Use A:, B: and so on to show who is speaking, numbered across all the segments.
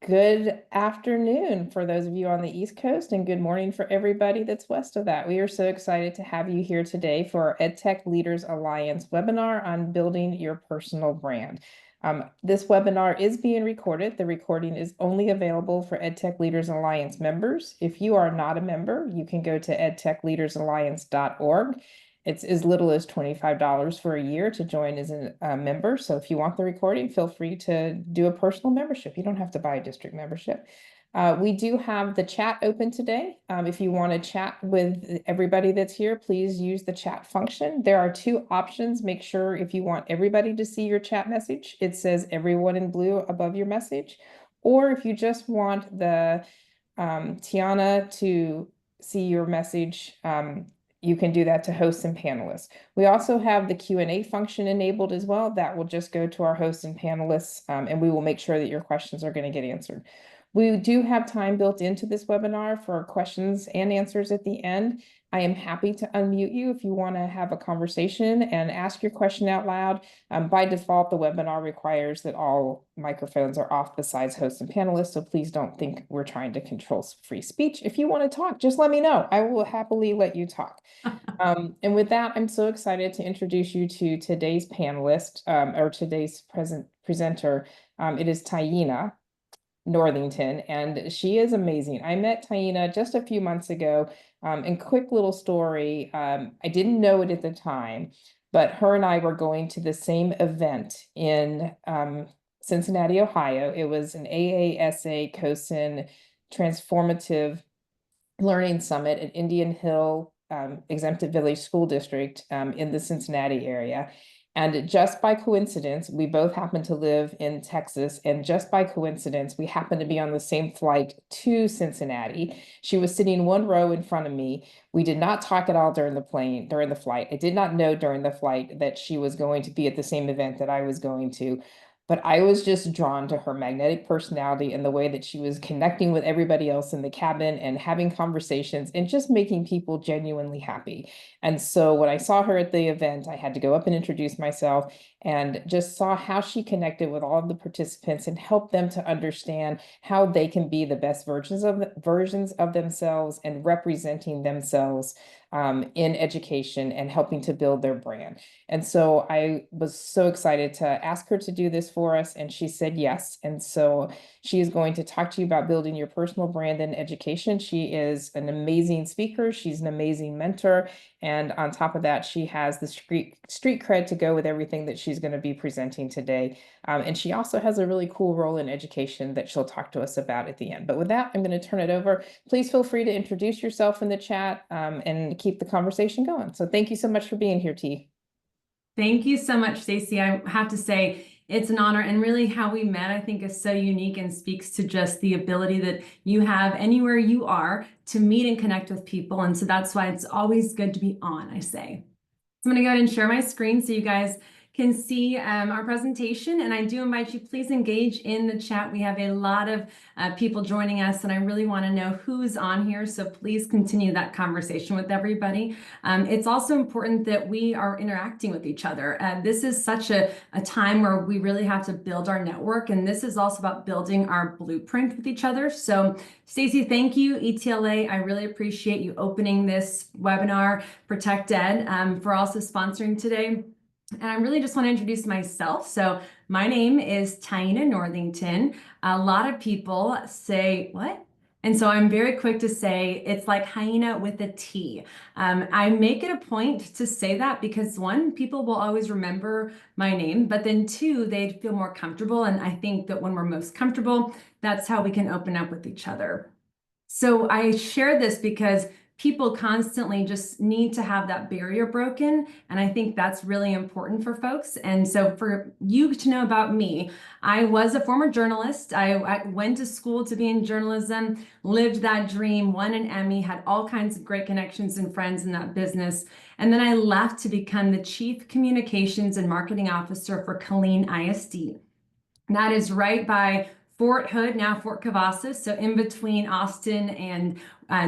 A: Good afternoon for those of you on the East Coast, and good morning for everybody that's west of that. We are so excited to have you here today for our EdTech Leaders Alliance webinar on building your personal brand. This webinar is being recorded. The recording is only available for EdTech Leaders Alliance members. If you are not a member, you can go to edtechleadersalliance.org. It's as little as $25 for a year to join as a member. So if you want the recording, feel free to do a personal membership. You don't have to buy a district membership. We do have the chat open today. If you want to chat with everybody that's here, please use the chat function. There are two options. Make sure if you want everybody to see your chat message, it says everyone in blue above your message. Or if you just want the Taina to see your message, you can do that to hosts and panelists. We also have the Q&A function enabled as well. That will just go to our hosts and panelists, and we will make sure that your questions are going to get answered. We do have time built into this webinar for questions and answers at the end. I am happy to unmute you if you want to have a conversation and ask your question out loud. By default, the webinar requires that all microphones are off besides hosts and panelists, so please don't think we're trying to control free speech. If you want to talk, just let me know. I will happily let you talk. And with that, I'm so excited to introduce you to today's panelist, or today's presenter. It is Taina Northington, and she is amazing. I met Taina just a few months ago. And quick little story, I didn't know it at the time, but her and I were going to the same event in Cincinnati, Ohio. It was an AASA COSIN Transformative Learning Summit at Indian Hill Exempted Village School District in the Cincinnati area. And just by coincidence, we both happen to live in Texas. And just by coincidence, we happened to be on the same flight to Cincinnati. She was sitting one row in front of me. We did not talk at all during the flight. I did not know during the flight that she was going to be at the same event that I was going to. But I was just drawn to her magnetic personality and the way that she was connecting with everybody else in the cabin and having conversations and just making people genuinely happy. And so when I saw her at the event, I had to go up and introduce myself and just saw how she connected with all of the participants and helped them to understand how they can be the best versions of themselves and representing themselves in education and helping to build their brand. And so I was so excited to ask her to do this for us, and she said yes. And so she is going to talk to you about building your personal brand in education. She is an amazing speaker. She's an amazing mentor. And on top of that, she has the street cred to go with everything that she's going to be presenting today. And she also has a really cool role in education that she'll talk to us about at the end. But with that, I'm going to turn it over. Please feel free to introduce yourself in the chat and keep the conversation going. So thank you so much for being here, T.
B: Thank you so much, Stacey. I have to say, it's an honor, and really how we met, I think, is so unique and speaks to just the ability that you have anywhere you are to meet and connect with people. And so that's why it's always good to be on, I say. So I'm going to go ahead and share my screen so you guys can see our presentation, and I do invite you, please engage in the chat. We have a lot of people joining us, and I really want to know who's on here, so please continue that conversation with everybody. It's also important that we are interacting with each other. This is such a time where we really have to build our network, and this is also about building our blueprint with each other. So Stacey, thank you. ETLA, I really appreciate you opening this webinar, Protect Ed, for also sponsoring today. And I really just want to introduce myself. So my name is Taina Northington. A lot of people say, what? And so I'm very quick to say it's like hyena with a T. I make it a point to say that because one, people will always remember my name, but then two, they'd feel more comfortable. And I think that when we're most comfortable, that's how we can open up with each other. So I share this because people constantly just need to have that barrier broken. And I think that's really important for folks. And so for you to know about me, I was a former journalist. I went to school to be in journalism, lived that dream, won an Emmy, had all kinds of great connections and friends in that business. And then I left to become the Chief Communications and Marketing Officer for Killeen ISD. That is right by Fort Hood, now Fort Cavazos, so in between Austin and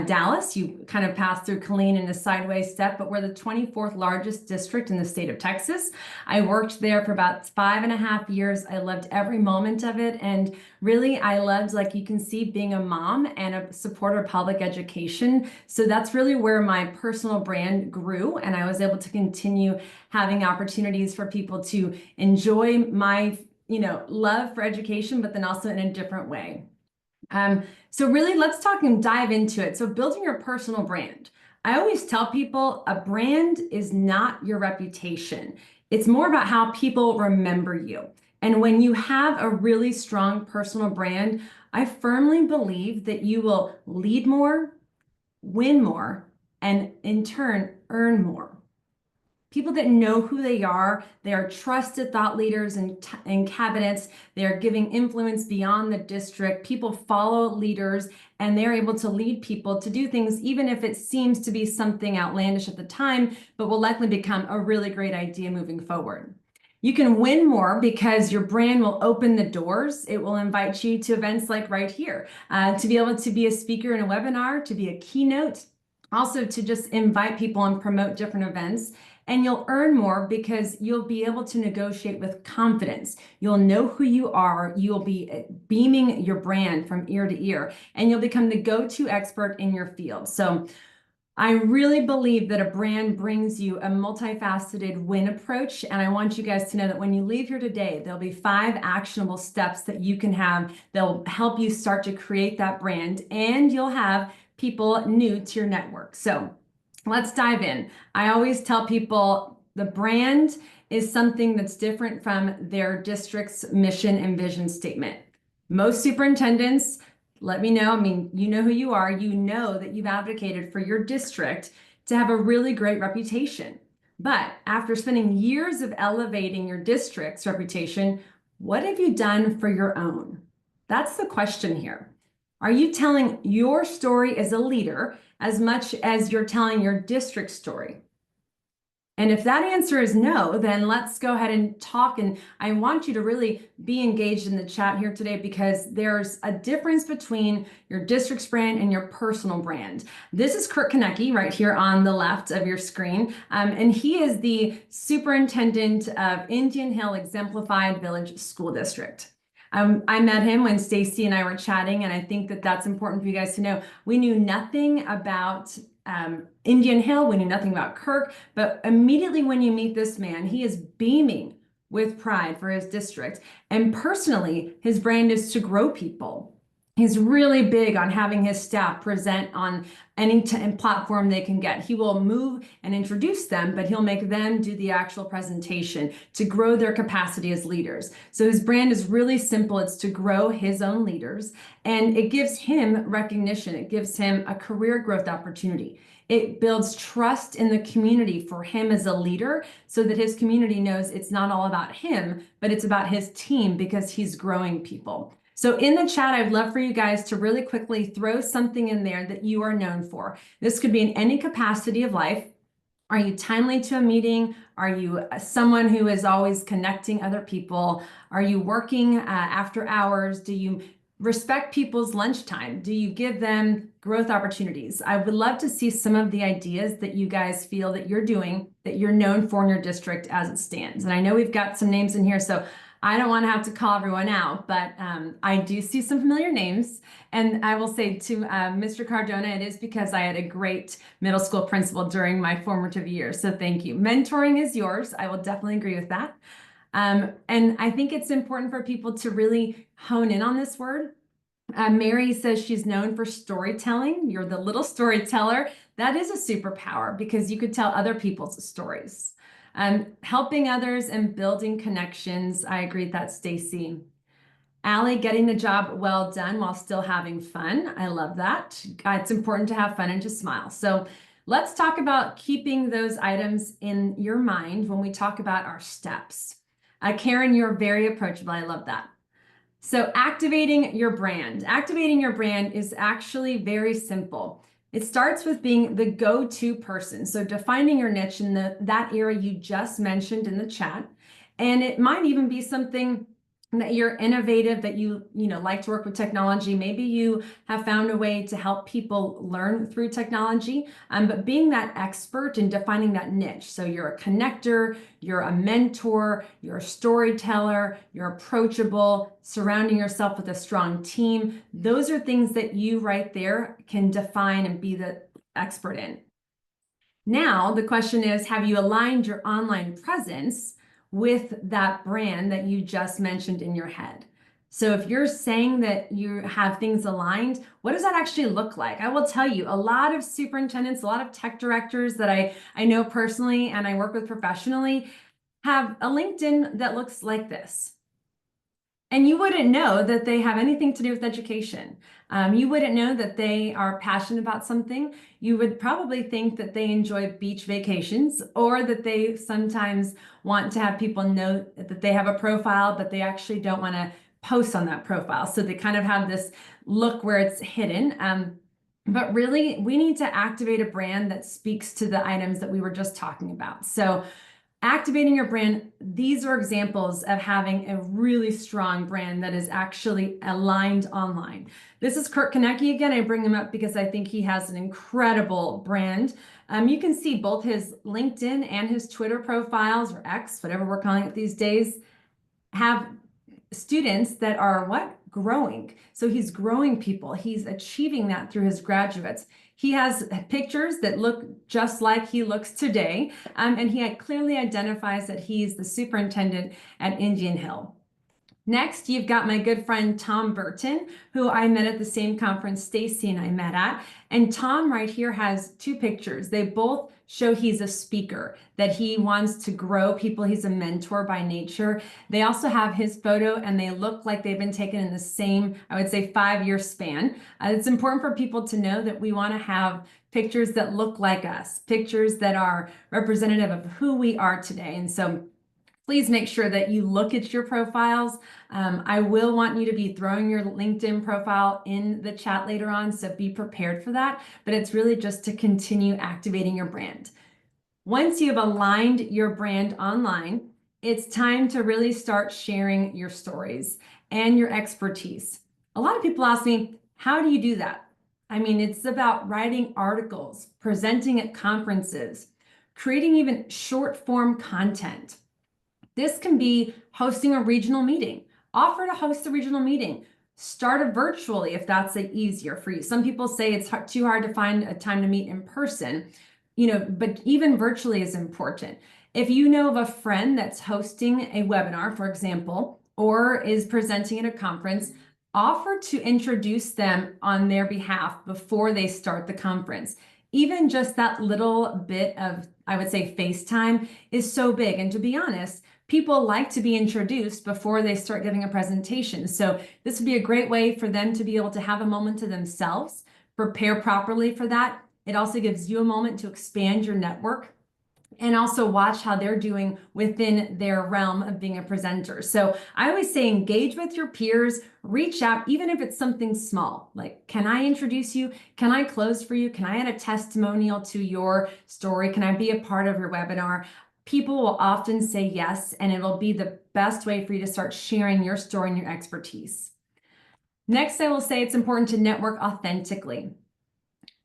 B: Dallas. You kind of pass through Killeen in a sideways step, but we're the 24th largest district in the state of Texas. I worked there for about 5.5 years. I loved every moment of it. And really, I loved, like you can see, being a mom and a supporter of public education. So that's really where my personal brand grew. And I was able to continue having opportunities for people to enjoy my love for education, but then also in a different way. So really, let's talk and dive into it. So building your personal brand. I always tell people a brand is not your reputation. It's more about how people remember you. And when you have a really strong personal brand, I firmly believe that you will lead more, win more, and in turn, earn more. People that know who they are trusted thought leaders and cabinets. They're giving influence beyond the district. People follow leaders and they're able to lead people to do things, even if it seems to be something outlandish at the time, but will likely become a really great idea moving forward. You can win more because your brand will open the doors. It will invite you to events like right here, to be able to be a speaker in a webinar, to be a keynote, also to just invite people and promote different events. And you'll earn more because you'll be able to negotiate with confidence. You'll know who you are. You'll be beaming your brand from ear to ear, and you'll become the go-to expert in your field. So I really believe that a brand brings you a multifaceted win approach. And I want you guys to know that when you leave here today, there'll be 5 actionable steps that you can have that'll help you start to create that brand, and you'll have people new to your network. So let's dive in. I always tell people the brand is something that's different from their district's mission and vision statement. Most superintendents, let me know, I mean, you know who you are, you know that you've advocated for your district to have a really great reputation. But after spending years of elevating your district's reputation, what have you done for your own? That's the question here. Are you telling your story as a leader as much as you're telling your district story? And if that answer is no, then let's go ahead and talk. And I want you to really be engaged in the chat here today, because there's a difference between your district's brand and your personal brand. This is Kurt Konecki right here on the left of your screen. And he is the superintendent of Indian Hill Exemplified Village School District. I met him when Stacy and I were chatting, and I think that that's important for you guys to know. We knew nothing about Indian Hill, we knew nothing about Kirk, but immediately when you meet this man, he is beaming with pride for his district. And personally, his brand is to grow people. He's really big on having his staff present on any platform they can get. He will move and introduce them, but he'll make them do the actual presentation to grow their capacity as leaders. So his brand is really simple. It's to grow his own leaders, and it gives him recognition. It gives him a career growth opportunity. It builds trust in the community for him as a leader, so that his community knows it's not all about him, but it's about his team, because he's growing people. So in the chat, I'd love for you guys to really quickly throw something in there that you are known for. This could be in any capacity of life. Are you timely to a meeting? Are you someone who is always connecting other people? Are you working after hours? Do you respect people's lunchtime? Do you give them growth opportunities? I would love to see some of the ideas that you guys feel that you're doing, that you're known for in your district as it stands. And I know we've got some names in here, so I don't want to have to call everyone out, but I do see some familiar names. And I will say to Mr. Cardona, it is because I had a great middle school principal during my formative years. So thank you. Mentoring is yours. I will definitely agree with that. And I think it's important for people to really hone in on this word. Mary says she's known for storytelling. You're the little storyteller. That is a superpower, because you could tell other people's stories. Helping others and building connections. I agree with that, Stacy. Allie, getting the job well done while still having fun. I love that. It's important to have fun and to smile. So let's talk about keeping those items in your mind when we talk about our steps. Karen, you're very approachable. I love that. So activating your brand. Activating your brand is actually very simple. It starts with being the go-to person. So defining your niche in that area you just mentioned in the chat. And it might even be something that you're innovative, that you know like to work with technology. Maybe you have found a way to help people learn through technology, but being that expert and defining that niche. So you're a connector, you're a mentor, you're a storyteller, you're approachable, surrounding yourself with a strong team. Those are things that you right there can define and be the expert in. Now, the question is, have you aligned your online presence with that brand that you just mentioned in your head? So if you're saying that you have things aligned, what does that actually look like? I will tell you, a lot of superintendents, a lot of tech directors that I know personally and I work with professionally have a LinkedIn that looks like this. And you wouldn't know that they have anything to do with education. You wouldn't know that they are passionate about something. You would probably think that they enjoy beach vacations, or that they sometimes want to have people know that they have a profile, but they actually don't want to post on that profile. So they kind of have this look where it's hidden. But really, we need to activate a brand that speaks to the items that we were just talking about. So activating your brand, these are examples of having a really strong brand that is actually aligned online. This is Kurt Konecki again. I bring him up because I think he has an incredible brand. You can see both his LinkedIn and his Twitter profiles, or X, whatever we're calling it these days, have students that are what? Growing. So he's growing people. He's achieving that through his graduates. He has pictures that look just like he looks today. And he clearly identifies that he's the superintendent at Indian Hill. Next, you've got my good friend Tom Burton, who I met at the same conference Stacy and I met at. And Tom right here has two pictures. They both show he's a speaker, that he wants to grow people. He's a mentor by nature. They also have his photo, and they look like they've been taken in the same, I would say, 5-year span. It's important for people to know that we want to have pictures that look like us, pictures that are representative of who we are today. And so please make sure that you look at your profiles. I will want you to be throwing your LinkedIn profile in the chat later on, so be prepared for that. But it's really just to continue activating your brand. Once you've aligned your brand online, it's time to really start sharing your stories and your expertise. A lot of people ask me, how do you do that? I mean, it's about writing articles, presenting at conferences, creating even short form content. This can be hosting a regional meeting. Offer to host a regional meeting. Start it virtually if that's easier for you. Some people say it's too hard to find a time to meet in person, but even virtually is important. If you know of a friend that's hosting a webinar, for example, or is presenting at a conference, offer to introduce them on their behalf before they start the conference. Even just that little bit of, I would say, FaceTime is so big. And to be honest, people like to be introduced before they start giving a presentation. So this would be a great way for them to be able to have a moment to themselves, prepare properly for that. It also gives you a moment to expand your network and also watch how they're doing within their realm of being a presenter. So I always say engage with your peers, reach out, even if it's something small, like, can I introduce you? Can I close for you? Can I add a testimonial to your story? Can I be a part of your webinar? People will often say yes, and it'll be the best way for you to start sharing your story and your expertise. Next, I will say it's important to network authentically.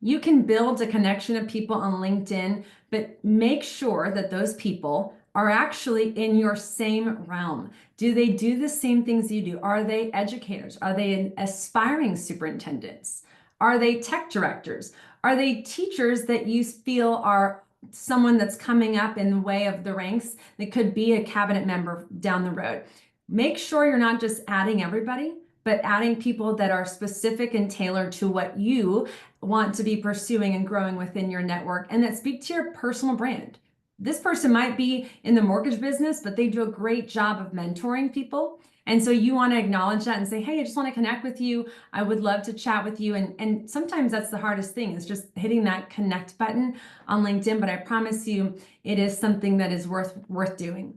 B: You can build a connection of people on LinkedIn, but make sure that those people are actually in your same realm. Do they do the same things you do? Are they educators? Are they aspiring superintendents? Are they tech directors? Are they teachers that you feel are someone that's coming up in the way of the ranks that could be a cabinet member down the road? Make sure you're not just adding everybody, but adding people that are specific and tailored to what you want to be pursuing and growing within your network, and that speak to your personal brand. This person might be in the mortgage business, but they do a great job of mentoring people. And so you want to acknowledge that and say, hey, I just want to connect with you. I would love to chat with you. And sometimes that's the hardest thing, is just hitting that connect button on LinkedIn. But I promise you, it is something that is worth doing.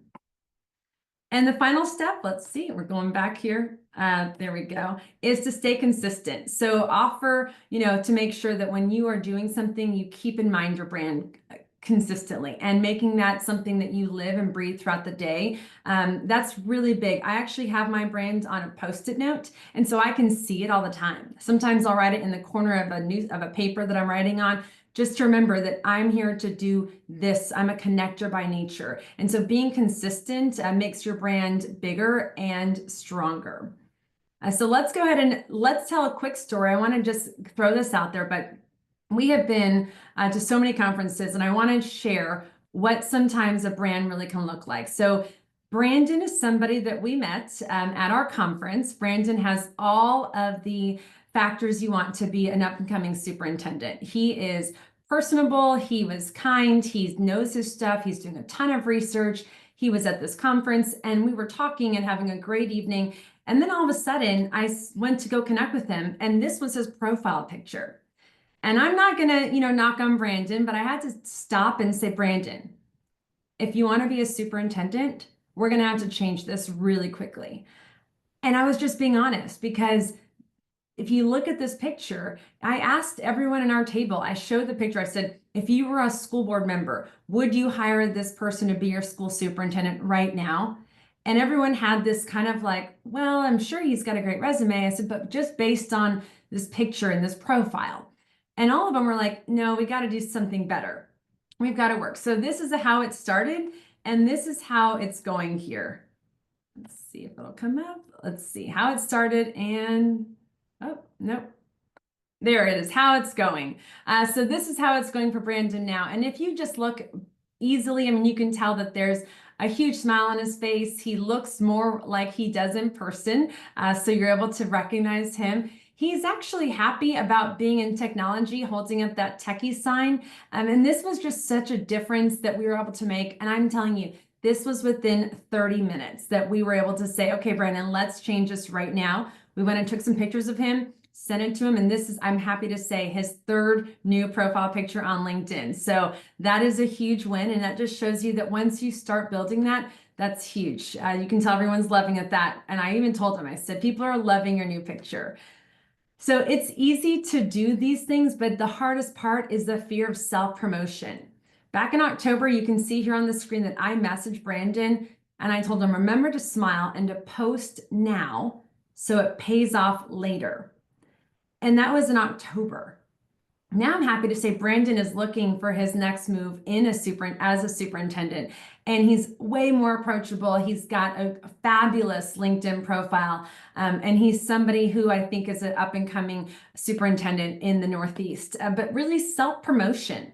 B: And the final step, let's see, we're going back here. There we go, is to stay consistent. So offer, to make sure that when you are doing something, you keep in mind your brand. consistently and making that something that you live and breathe throughout the day. That's really big. I actually have my brand on a Post-it note, and so I can see it all the time. Sometimes I'll write it in the corner of a paper that I'm writing on, just to remember that I'm here to do this. I'm a connector by nature. And so being consistent makes your brand bigger and stronger. So let's go ahead and let's tell a quick story. I want to just throw this out there, but we have been to so many conferences, and I want to share what sometimes a brand really can look like. So Brandon is somebody that we met at our conference. Brandon has all of the factors you want to be an up-and-coming superintendent. He is personable, he was kind, he knows his stuff, he's doing a ton of research. He was at this conference, and we were talking and having a great evening. And then all of a sudden, I went to go connect with him, and this was his profile picture. And I'm not gonna, knock on Brandon, but I had to stop and say, Brandon, if you want to be a superintendent, we're gonna have to change this really quickly. And I was just being honest, because if you look at this picture, I asked everyone in our table, I showed the picture, I said, if you were a school board member, would you hire this person to be your school superintendent right now? And everyone had this kind of like, well, I'm sure he's got a great resume. I said, but just based on this picture and this profile. And all of them were like, no, we got to do something better. We've got to work. So this is how it started, and this is how it's going here. Let's see if it'll come up. Let's see how it started, and oh, nope. There it is, how it's going. So this is how it's going for Brandon now. And if you just look easily, I mean, you can tell that there's a huge smile on his face. He looks more like he does in person. So you're able to recognize him. He's actually happy about being in technology, holding up that techie sign. And this was just such a difference that we were able to make. And I'm telling you, this was within 30 minutes that we were able to say, okay, Brandon, let's change this right now. We went and took some pictures of him, sent it to him, and this is, I'm happy to say, his third new profile picture on LinkedIn. So that is a huge win, and that just shows you that once you start building that, that's huge. You can tell everyone's loving it that, and I even told him, I said, people are loving your new picture. So it's easy to do these things, but the hardest part is the fear of self-promotion. Back in October, you can see here on the screen that I messaged Brandon, and I told him, remember to smile and to post now so it pays off later. And that was in October. Now I'm happy to say Brandon is looking for his next move as a superintendent, and he's way more approachable. He's got a fabulous LinkedIn profile, and he's somebody who I think is an up and coming superintendent in the Northeast, but really self-promotion.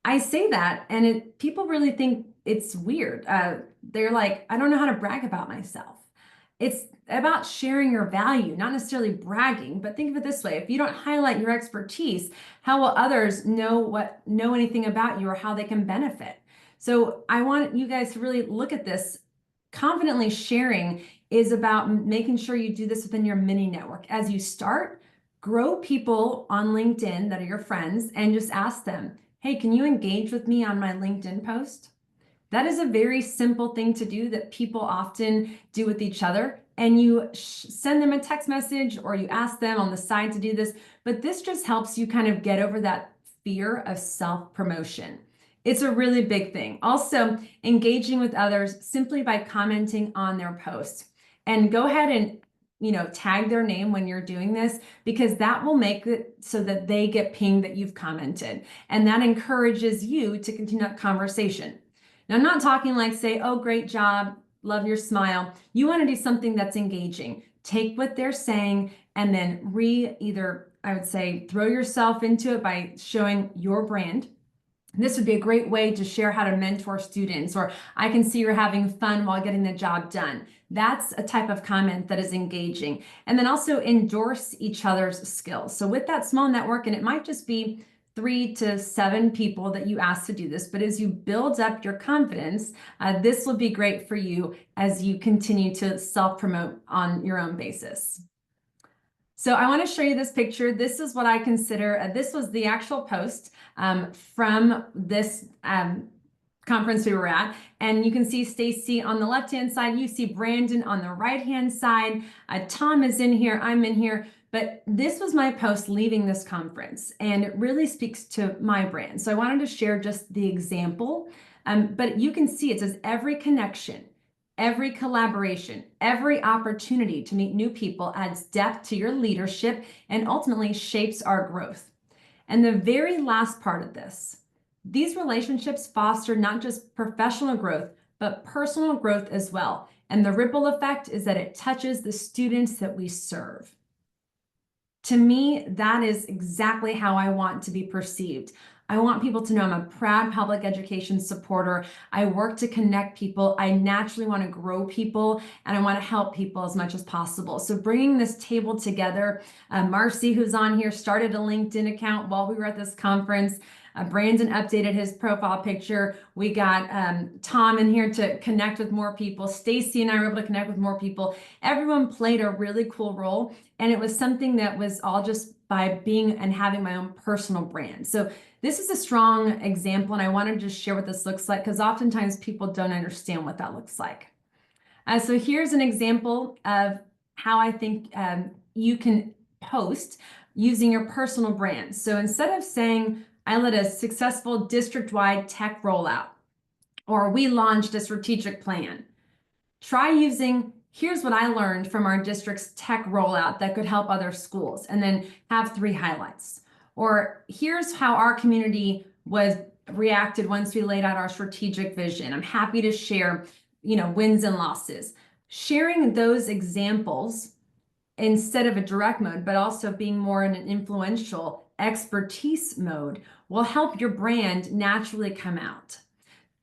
B: I say that, and people really think it's weird. They're like, I don't know how to brag about myself. It's about sharing your value, not necessarily bragging, but think of it this way. If you don't highlight your expertise, how will others know anything about you or how they can benefit? So I want you guys to really look at this. Confidently sharing is about making sure you do this within your mini network. As you start, grow people on LinkedIn that are your friends and just ask them, hey, can you engage with me on my LinkedIn post? That is a very simple thing to do that people often do with each other. And you send them a text message or you ask them on the side to do this. But this just helps you kind of get over that fear of self-promotion. It's a really big thing. Also, engaging with others simply by commenting on their posts. And go ahead and tag their name when you're doing this, because that will make it so that they get pinged that you've commented. And that encourages you to continue that conversation. Now, I'm not talking like say, oh, great job, love your smile. You want to do something that's engaging. Take what they're saying and then I would say, throw yourself into it by showing your brand. This would be a great way to share how to mentor students, or I can see you're having fun while getting the job done. That's a type of comment that is engaging. And then also endorse each other's skills. So with that small network, and it might just be 3 to 7 people that you ask to do this, but as you build up your confidence, this will be great for you as you continue to self-promote on your own basis. So I want to show you this picture. This is what I consider, this was the actual post from this conference we were at. And you can see Stacy on the left-hand side. You see Brandon on the right-hand side. Tom is in here. I'm in here. But this was my post leaving this conference, and it really speaks to my brand. So I wanted to share just the example, but you can see it says every connection, every collaboration, every opportunity to meet new people adds depth to your leadership and ultimately shapes our growth. And the very last part of this, these relationships foster not just professional growth, but personal growth as well. And the ripple effect is that it touches the students that we serve. To me, that is exactly how I want to be perceived. I want people to know I'm a proud public education supporter. I work to connect people. I naturally want to grow people, and I want to help people as much as possible. So bringing this table together, Marcy, who's on here, started a LinkedIn account while we were at this conference. Brandon updated his profile picture. We got Tom in here to connect with more people. Stacy and I were able to connect with more people. Everyone played a really cool role, and it was something that was all just by being and having my own personal brand. So this is a strong example, and I wanted to just share what this looks like because oftentimes people don't understand what that looks like. So here's an example of how I think you can post using your personal brand. So instead of saying, I led a successful district-wide tech rollout, or we launched a strategic plan, try using, here's what I learned from our district's tech rollout that could help other schools, and then have 3 highlights. Or here's how our community was reacted once we laid out our strategic vision. I'm happy to share, wins and losses. Sharing those examples instead of a direct mode, but also being more in an influential expertise mode will help your brand naturally come out.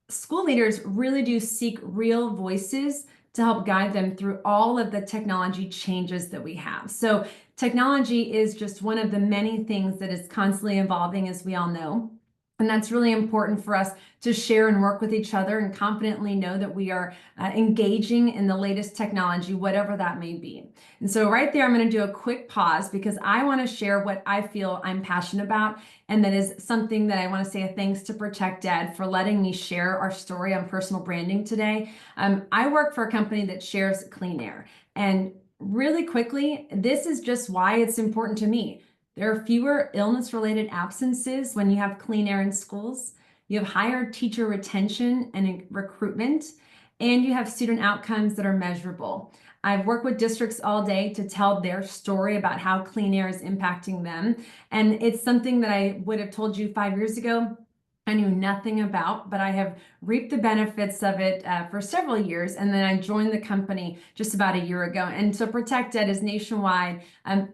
B: School leaders really do seek real voices to help guide them through all of the technology changes that we have. So technology is just one of the many things that is constantly evolving, as we all know. And that's really important for us to share and work with each other and confidently know that we are engaging in the latest technology, whatever that may be. And so right there, I'm going to do a quick pause because I want to share what I feel I'm passionate about. And that is something that I want to say a thanks to Protect Ed for letting me share our story on personal branding today. I work for a company that shares clean air. And really quickly, this is just why it's important to me. There are fewer illness-related absences when you have clean air in schools. You have higher teacher retention and recruitment, and you have student outcomes that are measurable. I've worked with districts all day to tell their story about how clean air is impacting them. And it's something that I would have told you 5 years ago I knew nothing about, but I have reaped the benefits of it for several years. And then I joined the company just about a year ago. And so Protect Ed is nationwide.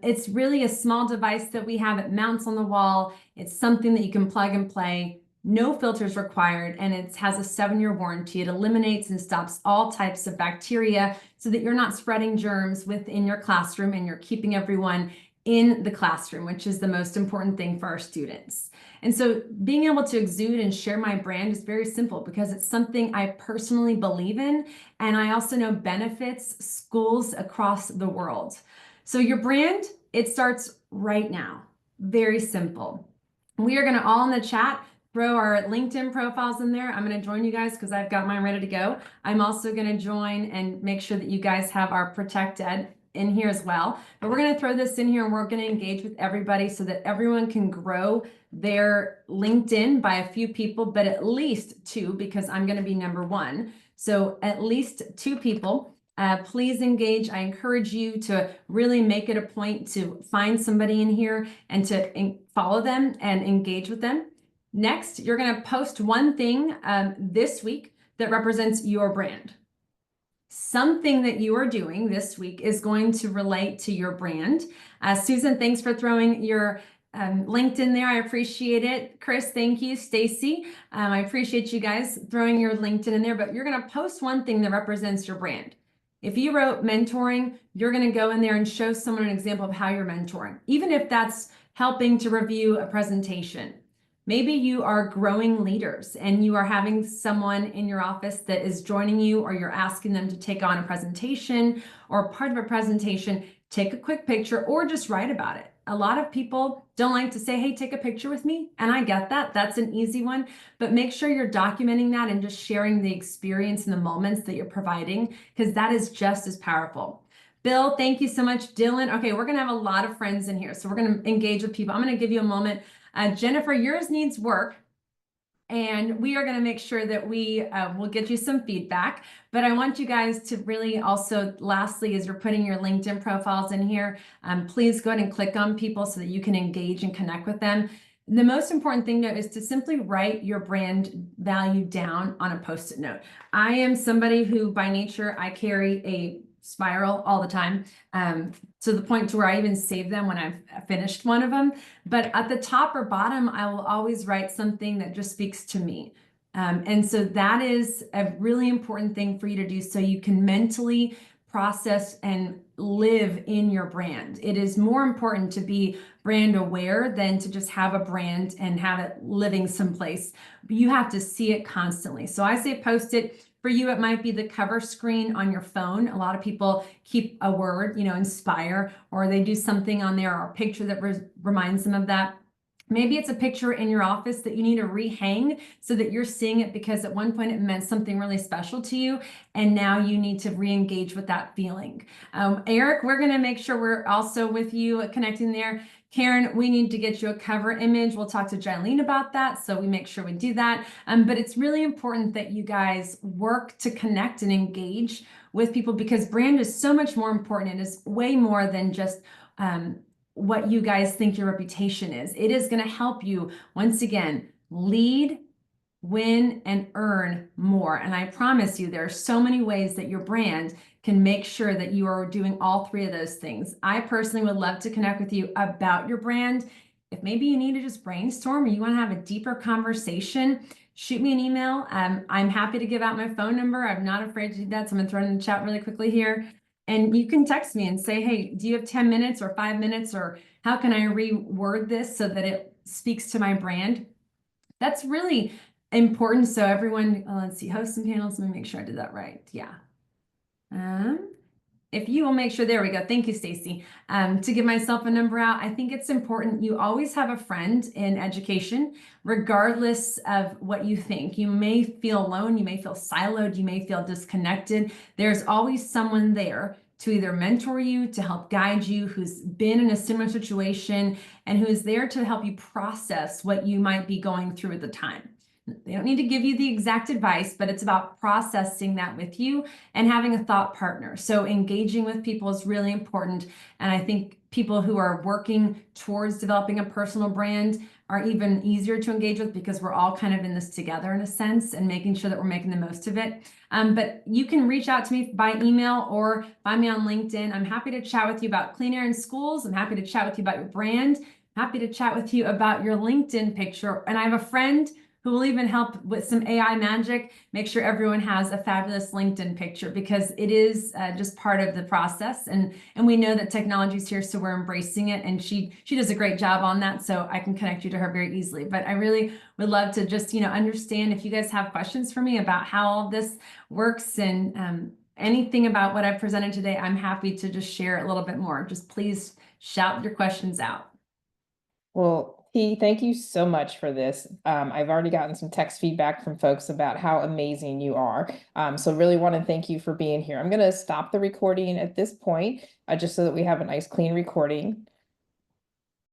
B: It's really a small device that we have. It mounts on the wall. It's something that you can plug and play. No filters required, and it has a 7-year warranty. It eliminates and stops all types of bacteria so that you're not spreading germs within your classroom and you're keeping everyone in the classroom, which is the most important thing for our students. And so being able to exude and share my brand is very simple because it's something I personally believe in, and I also know benefits schools across the world. So your brand, it starts right now. Very simple. We are going to all in the chat throw our LinkedIn profiles in there. I'm going to join you guys because I've got mine ready to go. I'm also going to join and make sure that you guys have our Protect Ed in here as well. But we're going to throw this in here and we're going to engage with everybody so that everyone can grow their LinkedIn by a few people, but at least 2 because I'm going to be number 1. So at least 2 people. Please engage. I encourage you to really make it a point to find somebody in here and to follow them and engage with them. Next, you're going to post one thing this week that represents your brand. Something that you are doing this week is going to relate to your brand. Susan, thanks for throwing your LinkedIn there. I appreciate it. Chris, thank you. Stacy, I appreciate you guys throwing your LinkedIn in there, but you're going to post one thing that represents your brand. If you wrote mentoring, you're going to go in there and show someone an example of how you're mentoring, even if that's helping to review a presentation. Maybe you are growing leaders and you are having someone in your office that is joining you, or you're asking them to take on a presentation or part of a presentation. Take a quick picture or just write about it. A lot of people don't like to say, hey, take a picture with me. And I get that. That's an easy one. But make sure you're documenting that and just sharing the experience and the moments that you're providing, because that is just as powerful. Bill, thank you so much. Dylan, okay, we're gonna have a lot of friends in here, so we're gonna engage with people. I'm gonna give you a moment. Jennifer, yours needs work. And we are going to make sure that we will get you some feedback. But I want you guys to really also, lastly, as you're putting your LinkedIn profiles in here, please go ahead and click on people so that you can engage and connect with them. The most important thing, though, is to simply write your brand value down on a Post-it note. I am somebody who, by nature, I carry a spiral all the time, to the point to where I even save them when I've finished one of them. But at the top or bottom, I will always write something that just speaks to me. And so that is a really important thing for you to do so you can mentally process and live in your brand. It is more important to be brand aware than to just have a brand and have it living someplace. You have to see it constantly. So I say post it. For you, it might be the cover screen on your phone. A lot of people keep a word, inspire, or they do something on there or a picture that reminds them of that. Maybe it's a picture in your office that you need to rehang so that you're seeing it because at one point it meant something really special to you, and now you need to re-engage with that feeling. Eric, we're going to make sure we're also with you connecting there. Karen, we need to get you a cover image. We'll talk to Jilene about that, so we make sure we do that. But it's really important that you guys work to connect and engage with people because brand is so much more important. It is way more than just what you guys think your reputation is. It is going to help you, once again, lead, win, and earn more. And I promise you, there are so many ways that your brand can make sure that you are doing all three of those things. I personally would love to connect with you about your brand. If maybe you need to just brainstorm or you want to have a deeper conversation, shoot me an email. I'm happy to give out my phone number. I'm not afraid to do that. So I'm going to throw it in the chat really quickly here. And you can text me and say, hey, do you have 10 minutes or 5 minutes, or how can I reword this so that it speaks to my brand? That's really important. So everyone, let's see, hosts and panels. Let me make sure I did that right. Yeah. If you will make sure, there we go. Thank you, Stacy. To give myself a number out, I think it's important. You always have a friend in education, regardless of what you think. You may feel alone, you may feel siloed, you may feel disconnected. There's always someone there to either mentor you, to help guide you, who's been in a similar situation, and who is there to help you process what you might be going through at the time. They don't need to give you the exact advice, but it's about processing that with you and having a thought partner. So engaging with people is really important. And I think people who are working towards developing a personal brand are even easier to engage with because we're all kind of in this together in a sense and making sure that we're making the most of it. But you can reach out to me by email or find me on LinkedIn. I'm happy to chat with you about clean air in schools. I'm happy to chat with you about your brand. Happy to chat with you about your LinkedIn picture. And I have a friend who will even help with some AI magic, make sure everyone has a fabulous LinkedIn picture because it is just part of the process. And we know that technology is here, so we're embracing it. And she does a great job on that, so I can connect you to her very easily. But I really would love to just, understand if you guys have questions for me about how all this works and anything about what I've presented today, I'm happy to just share a little bit more. Just please shout your questions out.
A: Well, thank you so much for this. I've already gotten some text feedback from folks about how amazing you are. So really want to thank you for being here. I'm going to stop the recording at this point, just so that we have a nice clean recording.